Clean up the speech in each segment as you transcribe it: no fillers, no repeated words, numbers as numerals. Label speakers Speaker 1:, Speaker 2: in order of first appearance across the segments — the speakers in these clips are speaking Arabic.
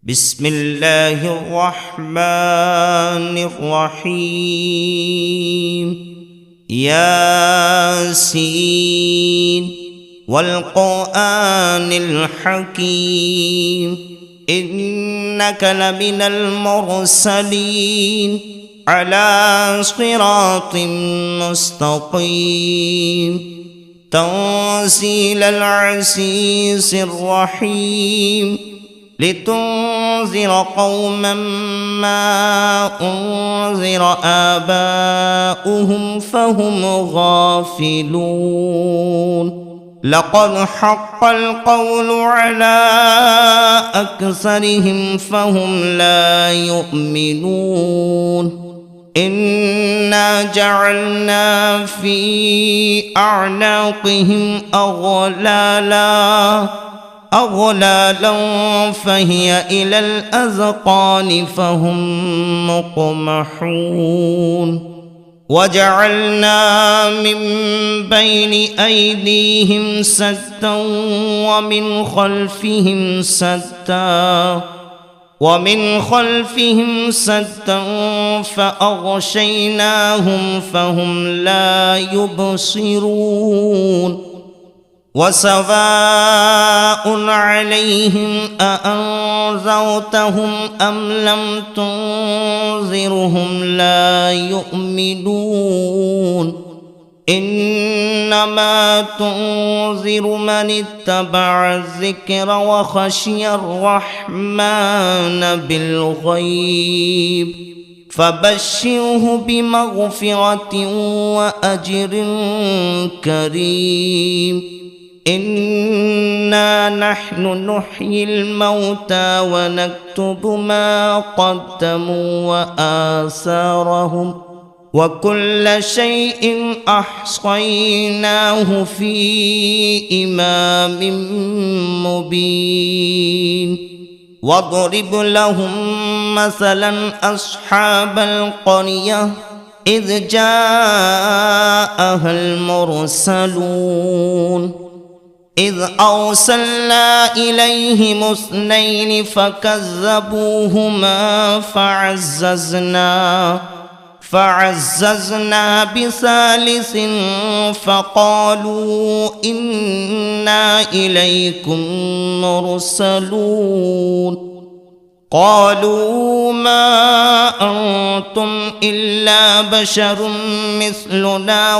Speaker 1: بسم الله الرحمن الرحيم ياسين والقرآن الحكيم إنك لمن المرسلين على صراط مستقيم تنزيل العزيز الرحيم لتنذر قوما ما أنذر آباؤهم فهم غافلون لقد حق القول على أكثرهم فهم لا يؤمنون إنا جعلنا في أعناقهم أغلالا فهي إلى الأذقان فهم مقمحون وجعلنا من بين أيديهم سدا ومن خلفهم سدا فأغشيناهم فهم لا يبصرون وسواء عليهم أأنذرتهم أم لم تنذرهم لا يؤمنون إنما تنذر من اتبع الذكر وخشي الرحمن بالغيب فبشره بمغفرة وأجر كريم إنا نحن نحيي الموتى ونكتب ما قدموا وآثارهم وكل شيء أحصيناه في إمام مبين واضرب لهم مثلا أصحاب القرية إذ جاءها المرسلون إذ أرسلنا إليهم اثنين فكذبوهما فعززنا بثالث فقالوا إنا إليكم مرسلون قالوا ما أنتم إلا بشر مثلنا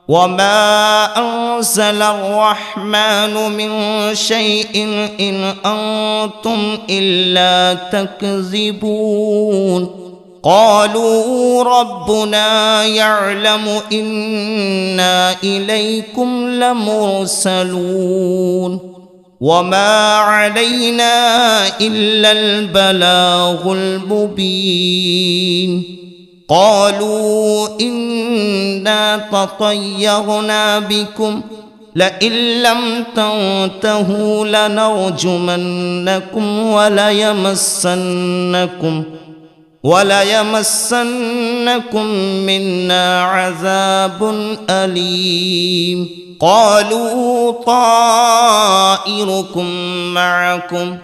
Speaker 1: وما أنزل الرحمن من شيء إن أنتم إلا تكذبون قالوا ربنا يعلم إنا إليكم لمرسلون وما علينا إلا البلاغ المبين قالوا إنا تطيرنا بكم لئن لم تنتهوا لنرجمنكم وليمسنكم منا عذاب أليم قالوا طائركم معكم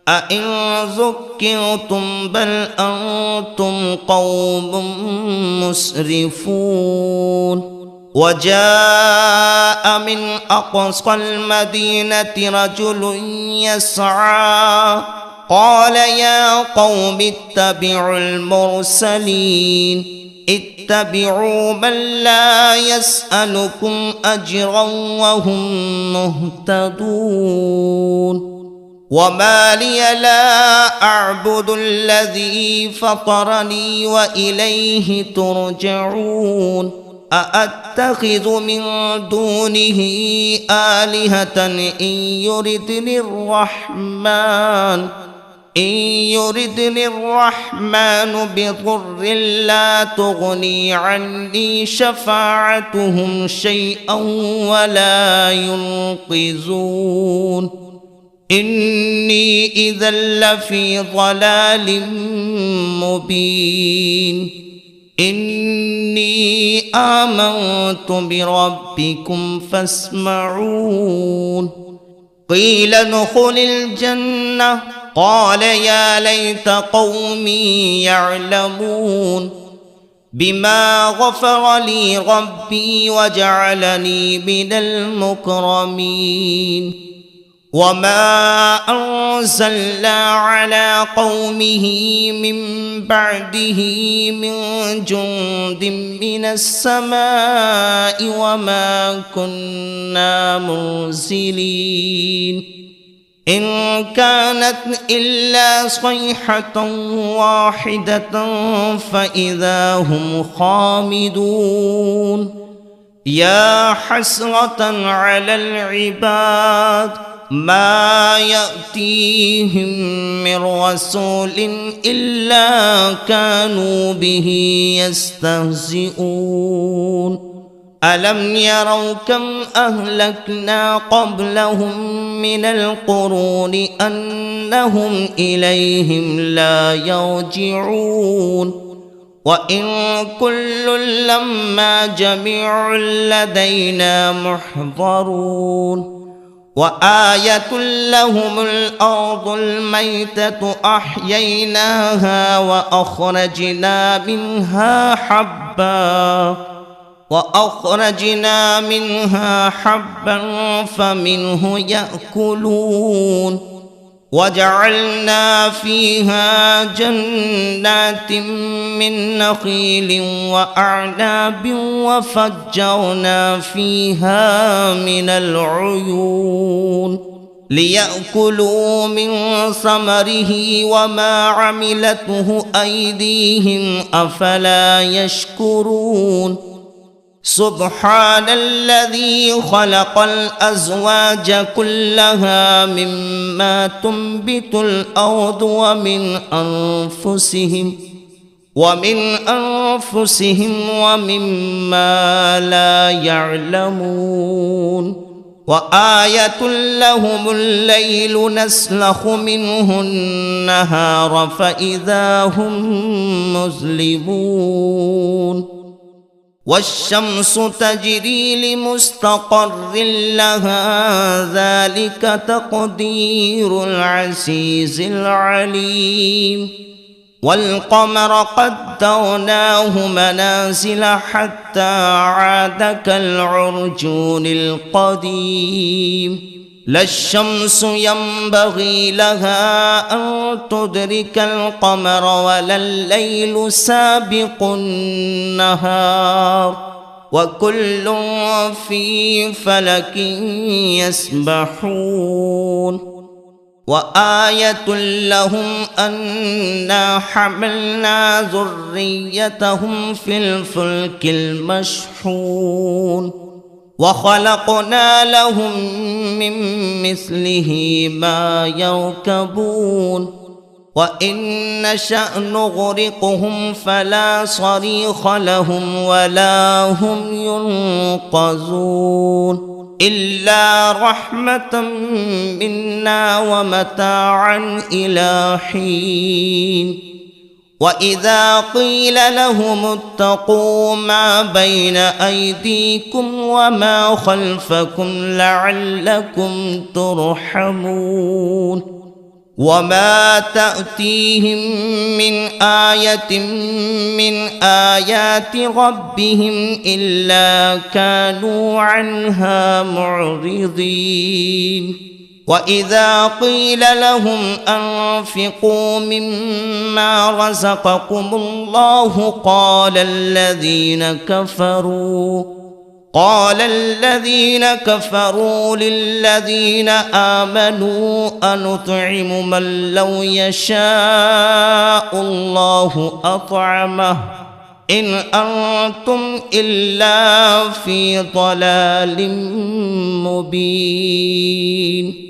Speaker 1: أئن ذكرتم بل أنتم قوم مسرفون وجاء من أقصى المدينة رجل يسعى قال يا قوم اتبعوا المرسلين اتبعوا من لا يسألكم أجرا وهم مهتدون وما لي لا أعبد الذي فطرني وإليه ترجعون أأتخذ من دونه آلهة إن يردني الرحمن بضر لا تغني عني شفاعتهم شيئا ولا ينقذون إني إذا لفي ضلال مبين إني آمنت بربكم فاسمعون قيل ادخل الجنة قال يا ليت قومي يعلمون بما غفر لي ربي وجعلني من المكرمين وما أرسلنا على قومه من بعده من جند من السماء وما كنا مرسلين إن كانت إلا صيحة واحدة فإذا هم خامدون يا حسرة على العباد ما يأتيهم من رسول إلا كانوا به يستهزئون ألم يروا كم أهلكنا قبلهم من القرون أنهم إليهم لا يرجعون وإن كل لما جميع لدينا محضرون وآية لهم الأرض الميتة أحييناها وأخرجنا منها حبا فمنه يأكلون وجعلنا فيها جنات من نخيل وأعناب وفجرنا فيها من العيون ليأكلوا من ثمره وما عملته أيديهم أفلا يشكرون سبحان الذي خلق الأزواج كلها مما تنبت الأرض ومن أنفسهم ومما لا يعلمون وآية لهم الليل نسلخ منه النهار فإذا هم مظلمون والشمس تجري لمستقر لها ذلك تقدير العزيز العليم والقمر قدرناه منازل حتى عاد كالعرجون القديم لا الشمس ينبغي لها أن تدرك القمر ولا الليل سابق النهار وكل في فلك يسبحون وآية لهم أنا حملنا ذريتهم في الفلك المشحون وخلقنا لهم من مثله ما يركبون وإن نشأ نغرقهم فلا صريخ لهم ولا هم ينقذون إلا رحمة منا ومتاعا إلى حين وإذا قيل لهم اتقوا ما بين أيديكم وما خلفكم لعلكم ترحمون وما تأتيهم من آية من آيات ربهم إلا كانوا عنها معرضين وإذا قيل لهم أنفقوا مما رزقكم الله قال الذين كفروا للذين آمنوا أنطعم من لو يشاء الله أطعمه إن أنتم إلا في ضلال مبين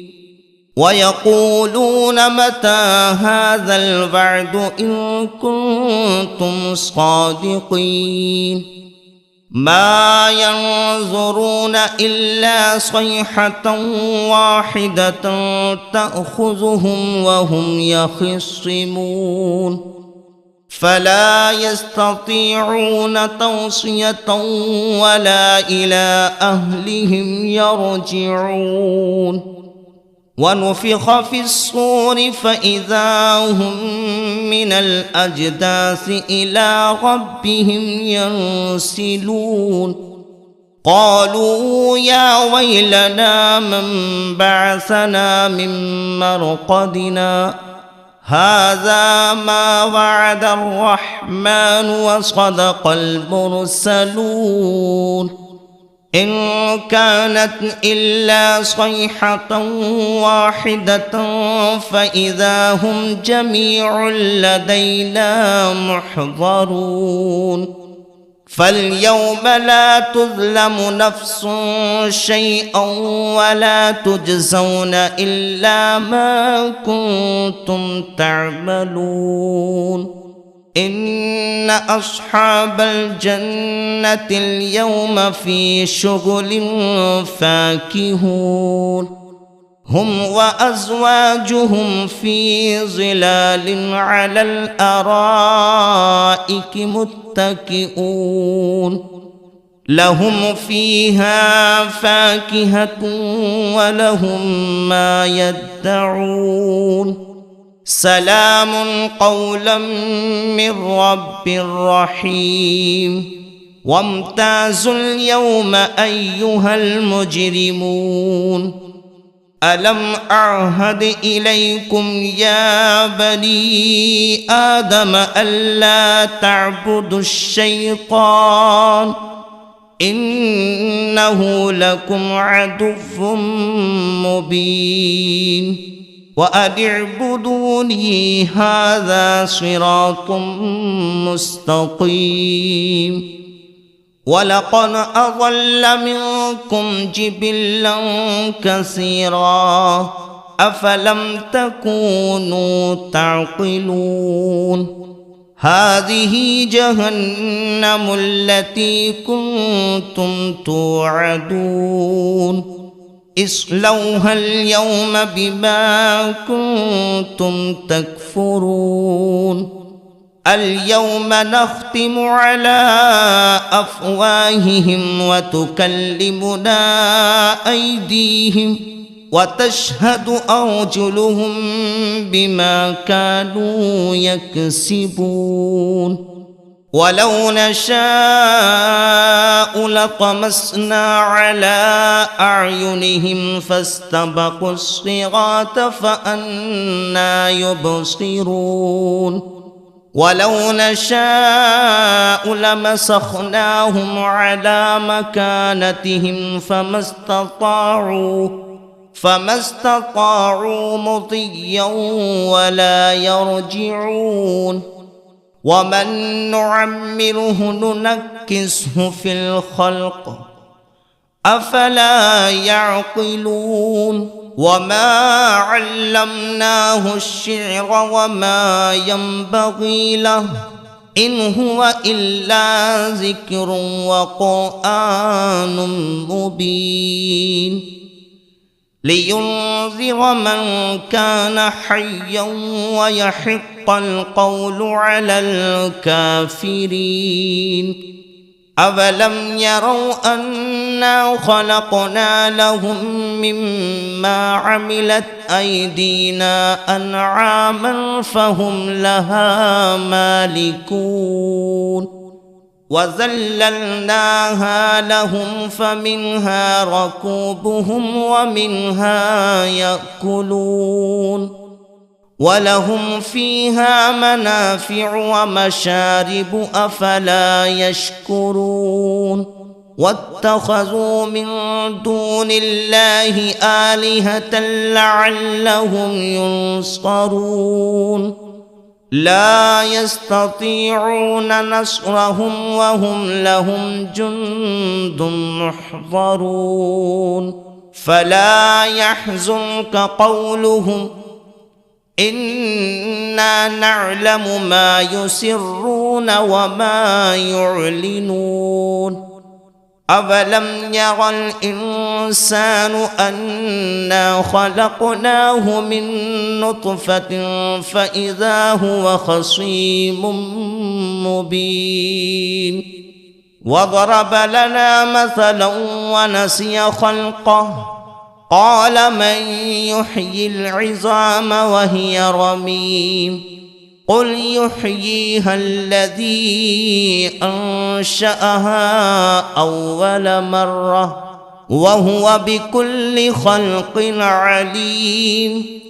Speaker 1: ويقولون متى هذا الوعد إن كنتم صادقين ما ينظرون إلا صيحة واحدة تأخذهم وهم يخصمون فلا يستطيعون توصية ولا إلى أهلهم يرجعون ونفخ في الصور فإذا هم من الأجداث إلى ربهم ينسلون قالوا يا ويلنا من بعثنا من مرقدنا هذا ما وعد الرحمن وصدق المرسلون إن كانت إلا صيحة واحدة فإذا هم جميع لدينا محضرون فاليوم لا تظلم نفس شيئا ولا تجزون إلا ما كنتم تعملون إن أصحاب الجنة اليوم في شغل فاكهون هم وأزواجهم في ظلال على الأرائك متكئون لهم فيها فاكهة ولهم ما يدعون سلام قولا من رب رحيم وامتازوا اليوم أيها المجرمون ألم أعهد إليكم يا بني آدم ألا تعبدوا الشيطان إنه لكم عدو مبين وأن اعبدوني هذا صراط مستقيم ولقد أضل منكم جبلا كثيرا أفلم تكونوا تعقلون هذه جهنم التي كنتم توعدون اصلوها اليوم بما كنتم تكفرون اليوم نختم على أفواههم وتكلمنا أيديهم وتشهد أرجلهم بما كانوا يكسبون ولو نشاء لطمسنا على أعينهم فاستبقوا الصراط فأنى يبصرون ولو نشاء لمسخناهم على مكانتهم فما استطاعوا مضيا ولا يرجعون ومن نعمره ننكسه في الخلق أفلا يعقلون وما علمناه الشعر وما ينبغي له إن هو إلا ذكر وقرآن مبين لينذر من كان حيا ويحق القول على الكافرين أولم يروا أنا خلقنا لهم مما عملت أيدينا أنعاما فهم لها مالكون وذللناها لهم فمنها ركوبهم ومنها يأكلون ولهم فيها منافع ومشارب أفلا يشكرون واتخذوا من دون الله آلهة لعلهم ينصرون لا يستطيعون نصرهم وهم لهم جند محضرون فلا يحزنك قولهم إنا نعلم ما يسرون وما يعلنون أولم ير الإنسان أنا خلقناه من نطفة فإذا هو خصيم مبين وضرب لنا مثلا ونسي خلقه قال من يحيي العظام وهي رميم قل يحييها الذي أنشأها أول مرة وهو بكل خلق عليم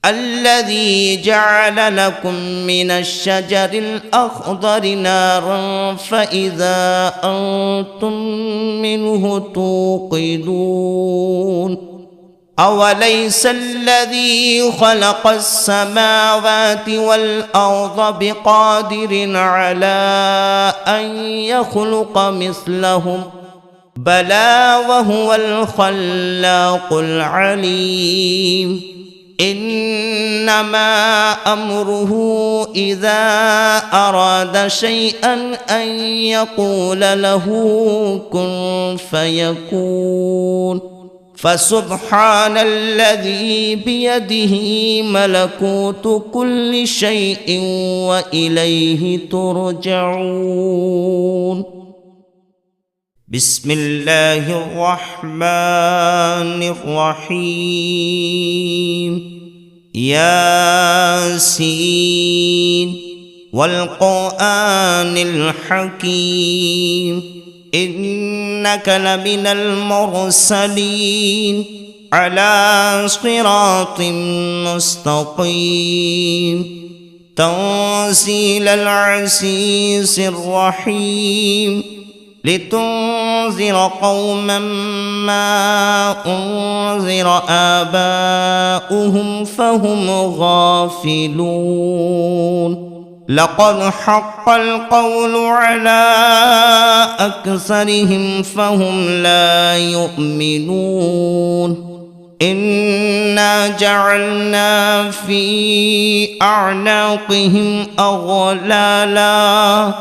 Speaker 1: الذي جعل لكم من الشجر الأخضر نارا فإذا أنتم منه توقدون أوليس الذي خلق السماوات والأرض بقادر على أن يخلق مثلهم بلى وهو الخلاق العليم إنما أمره إذا أراد شيئا أن يقول له كن فيكون فسبحان الذي بيده ملكوت كل شيء وإليه ترجعون بسم الله الرحمن الرحيم ياسين والقرآن الحكيم إنك لمن المرسلين على صراط مستقيم تنزيل العزيز الرحيم لتنذر قوما ما أنذر آباؤهم فهم غافلون لقد حق القول على أكثرهم فهم لا يؤمنون إنا جعلنا في أعناقهم أغلالا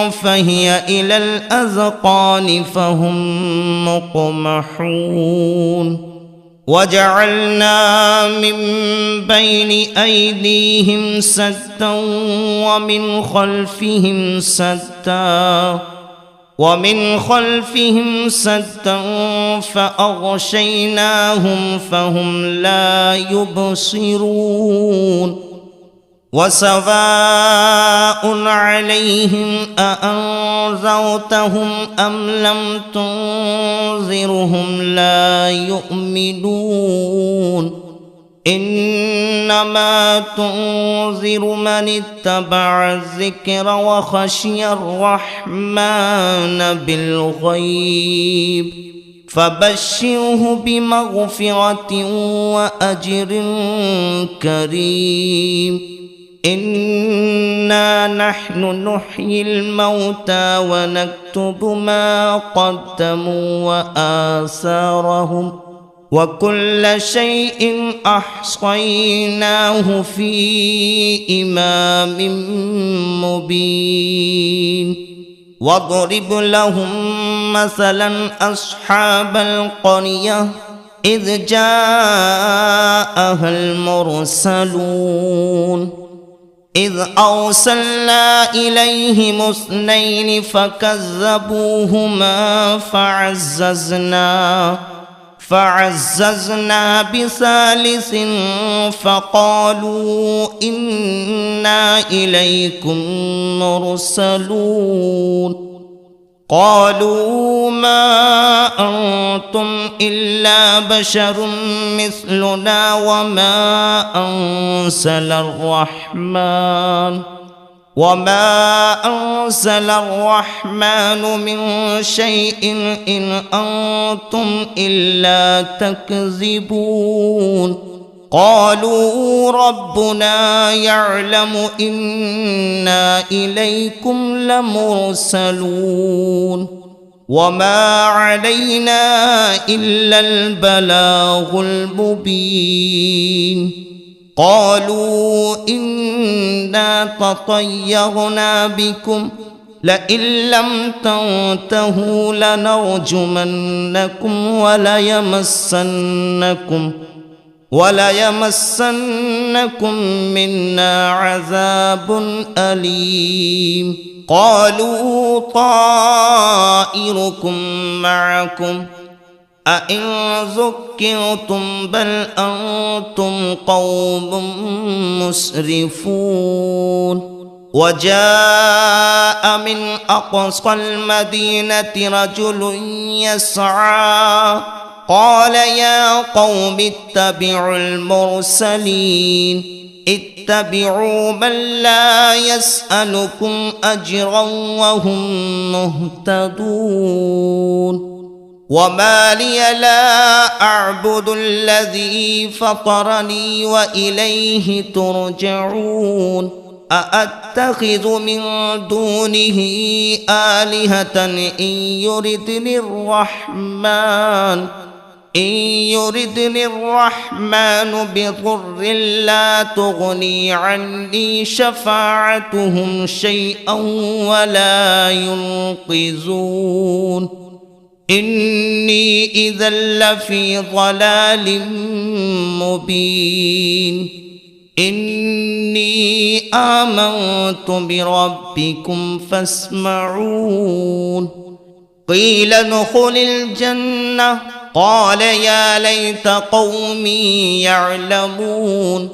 Speaker 1: فهي إلى الأذقان فهم مقمحون وجعلنا من بين أيديهم سدا ومن خلفهم سدا فأغشيناهم فهم لا يبصرون وسواء عليهم أأنذرتهم أم لم تنذرهم لا يؤمنون إنما تنذر من اتبع الذكر وخشي الرحمن بالغيب فبشره بمغفرة وأجر كريم إنا نحن نحيي الموتى ونكتب ما قدموا وآثارهم وكل شيء أحصيناه في إمام مبين واضرب لهم مثلا أصحاب القرية إذ جاءها المرسلون إذ أرسلنا إليهم 2 فكذبوهما فعززنا بثالث فقالوا إنا إليكم مرسلون قالوا ما أنتم إلا بشر مثلنا وما أنزل الرحمن من شيء إن أنتم إلا تكذبون قالوا ربنا يعلم إنا إليكم لمرسلون وما علينا إلا البلاغ المبين قالوا إنا تطيرنا بكم لئن لم تنتهوا لنرجمنكم وليمسنكم منا عذاب أليم قالوا طائركم معكم أئن ذكرتم بل أنتم قوم مسرفون وجاء من أقصى المدينة رجل يسعى قال يا قوم اتبعوا المرسلين اتبعوا من لا يسألكم أجرا وهم مهتدون وما لي لا أعبد الذي فطرني وإليه ترجعون أأتخذ من دونه آلهة إن يردني الرحمن بضر لا تغني عني شفاعتهم شيئا ولا ينقذون إني إذا لفي ضلال مبين إني آمنت بربكم فاسمعون قيل ادخل الجنة قال يا ليت قومي يعلمون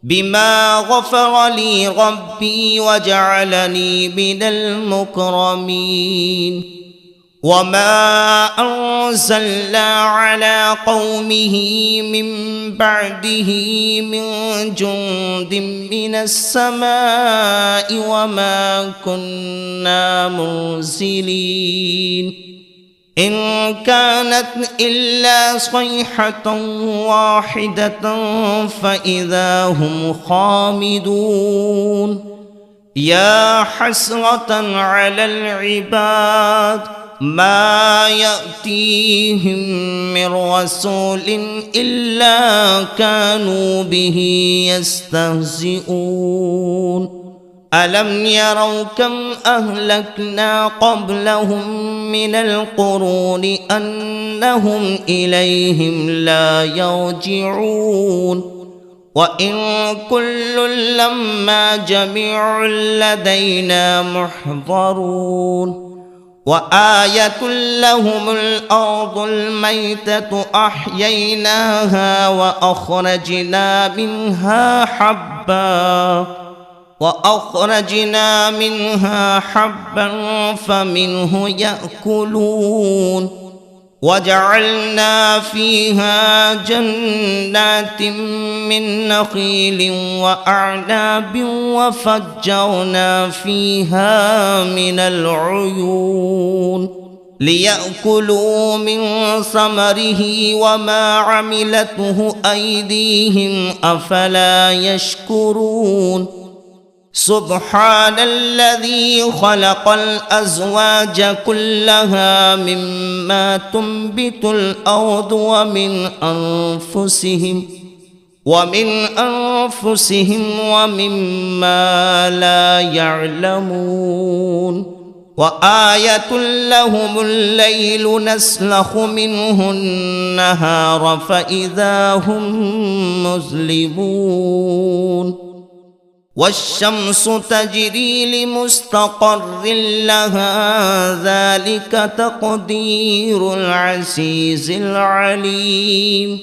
Speaker 1: بما غفر لي ربي وجعلني من المكرمين وما أنزلنا على قومه من بعده من جند من السماء وما كنا منزلين إن كانت إلا صيحة واحدة فإذا هم خامدون يا حسرة على العباد ما يأتيهم من رسول إلا كانوا به يستهزئون ألم يروا كم أهلكنا قبلهم من القرون أنهم إليهم لا يرجعون وإن كل لما جميع لدينا محضرون وآية لهم الأرض الميتة أحييناها وأخرجنا منها حبا فمنه يأكلون وجعلنا فيها جنات من نخيل وأعناب وفجرنا فيها من العيون ليأكلوا من ثمره وما عملته أيديهم أفلا يشكرون سبحان الذي خلق الأزواج كلها مما تنبت الأرض ومن أنفسهم ومما لا يعلمون وآية لهم الليل نسلخ منه النهار فإذا هم مظلمون والشمس تجري لمستقر لها ذلك تقدير العزيز العليم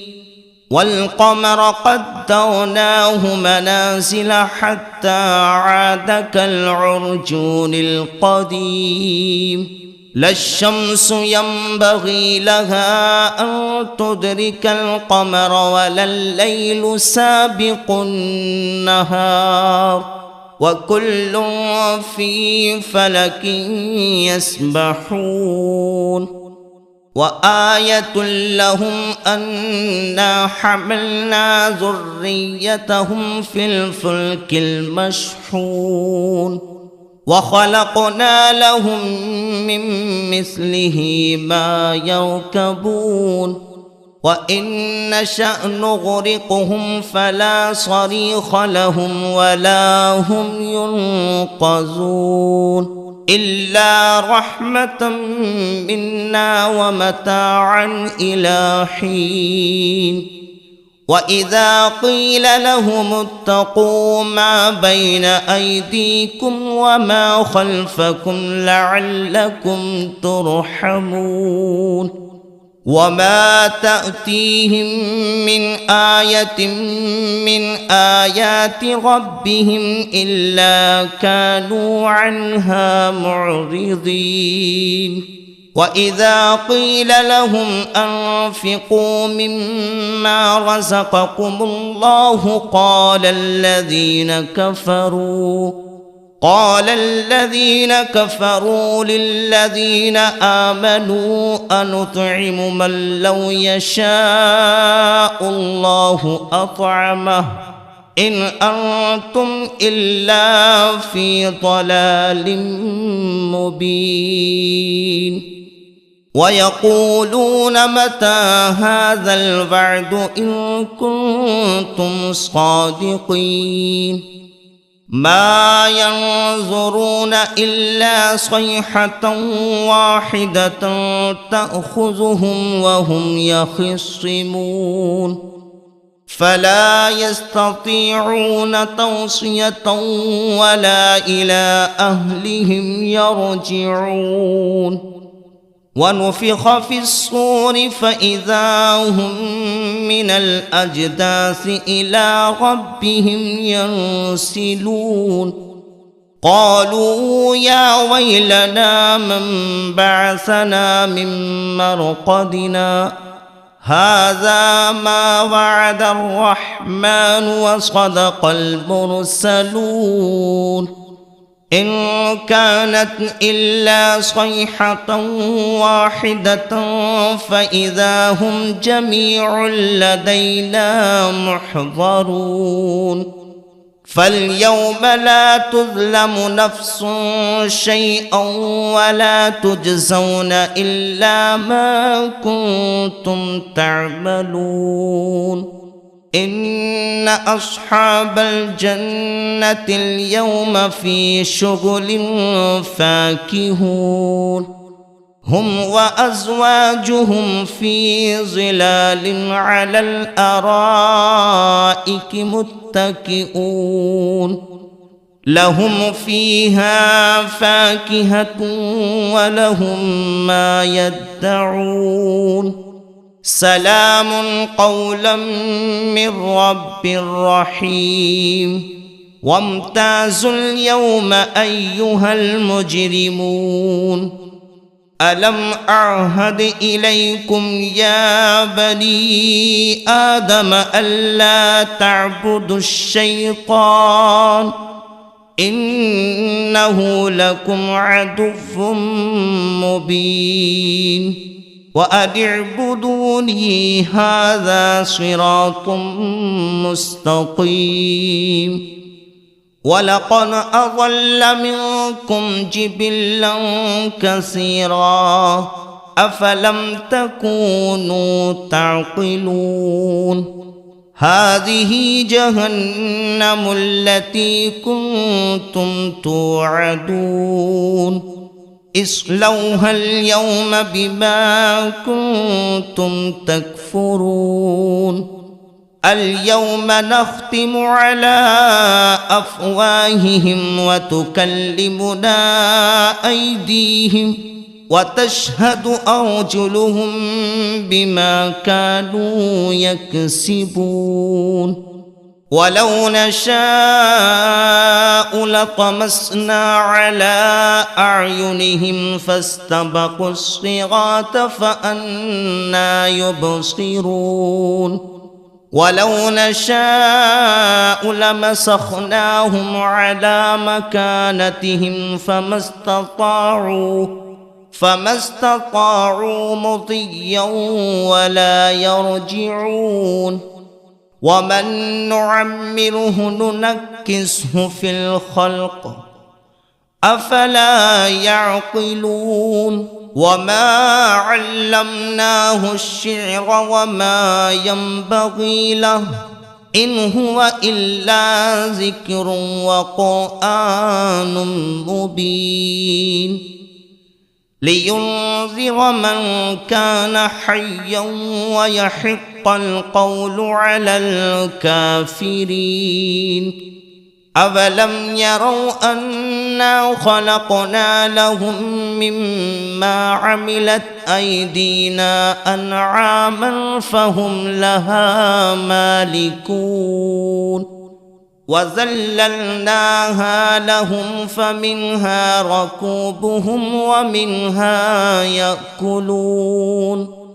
Speaker 1: والقمر قدرناه منازل حتى عاد كالعرجون القديم لا الشمس ينبغي لها أن تدرك القمر ولا الليل سابق النهار وكل في فلك يسبحون وآية لهم أنا حملنا ذريتهم في الفلك المشحون وخلقنا لهم من مثله ما يركبون وإن نشأ نغرقهم فلا صريخ لهم ولا هم ينقذون إلا رحمة منا ومتاعا إلى حين وإذا قيل لهم اتقوا ما بين أيديكم وما خلفكم لعلكم ترحمون وما تأتيهم من آية من آيات ربهم إلا كانوا عنها معرضين وإذا قيل لهم أنفقوا مما رزقكم الله قال الذين كفروا للذين آمنوا أنطعم من لو يشاء الله أطعمه إن أنتم إلا في ضلال مبين ويقولون متى هذا الوعد إن كنتم صادقين ما ينظرون إلا صيحة واحدة تأخذهم وهم يخصمون فلا يستطيعون توصية ولا إلى أهلهم يرجعون ونفخ في الصور فإذا هم من الأجداث إلى ربهم ينسلون قالوا يا ويلنا من بعثنا من مرقدنا هذا ما وعد الرحمن وصدق المرسلون إن كانت إلا صيحة واحدة فإذا هم جميع لدينا محضرون فاليوم لا تظلم نفس شيئا ولا تجزون إلا ما كنتم تعملون إن أصحاب الجنة اليوم في شغل فاكهون هم وأزواجهم في ظلال على الأرائك متكئون لهم فيها فاكهة ولهم ما يدعون سلام قولا من رب رحيم وامتازوا اليوم أيها المجرمون ألم أعهد إليكم يا بني آدم ألا تعبدوا الشيطان إنه لكم عدو مبين وأن اعبدوني هذا صراط مستقيم ولقد أضل منكم جبلا كثيرا أفلم تكونوا تعقلون هذه جهنم التي كنتم توعدون اصلوها اليوم بما كنتم تكفرون اليوم نختم على أفواههم وتكلمنا أيديهم وتشهد أرجلهم بما كانوا يكسبون ولو نشاء لطمسنا على أعينهم فاستبقوا الصراط فأنى يبصرون ولو نشاء لمسخناهم على مكانتهم فما استطاعوا مضيا ولا يرجعون ومن نعمره ننكسه في الخلق أفلا يعقلون وما علمناه الشعر وما ينبغي له إن هو إلا ذكر وقرآن مبين لينذر من كان حيا ويحق القول على الكافرين أولم يروا أن إنا خلقنا لهم مما عملت أيدينا أنعاما فهم لها مالكون وذللناها لهم فمنها ركوبهم ومنها يأكلون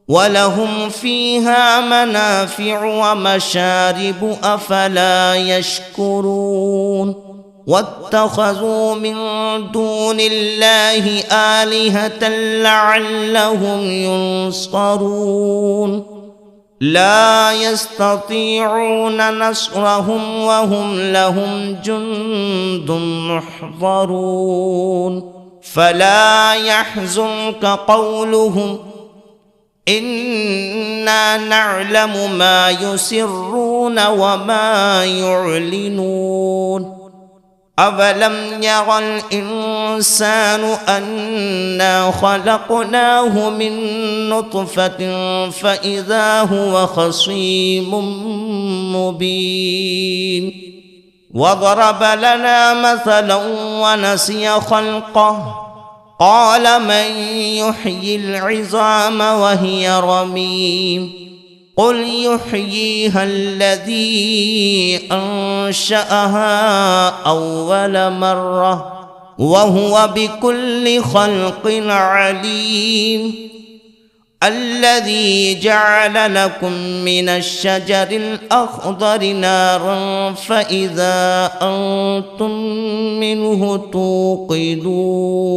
Speaker 1: ولهم فيها منافع ومشارب أفلا يشكرون واتخذوا من دون الله آلهة لعلهم ينصرون لا يستطيعون نصرهم وهم لهم جند محضرون فلا يحزنك قولهم إنا نعلم ما يسرون وما يعلنون أولم ير الإنسان أنا خلقناه من نطفة فإذا هو خصيم مبين وضرب لنا مثلا ونسي خلقه قال من يحيي العظام وهي رميم قل يحييها الذي أنشأها أول مرة وهو بكل خلق عليم الذي جعل لكم من الشجر الأخضر نارا فإذا أنتم منه توقدون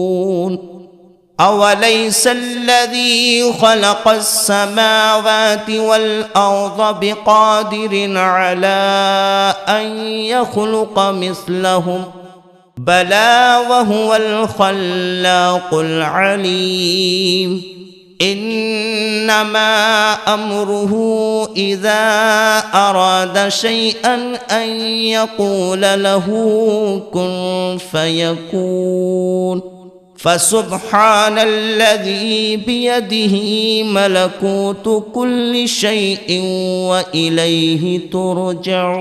Speaker 1: أوليس الذي خلق السماوات والأرض بقادر على أن يخلق مثلهم بلى وهو الخلاق العليم إنما أمره إذا أراد شيئا أن يقول له كن فيكون فسبحان الذي بيده ملكوت كل شيء وإليه ترجعون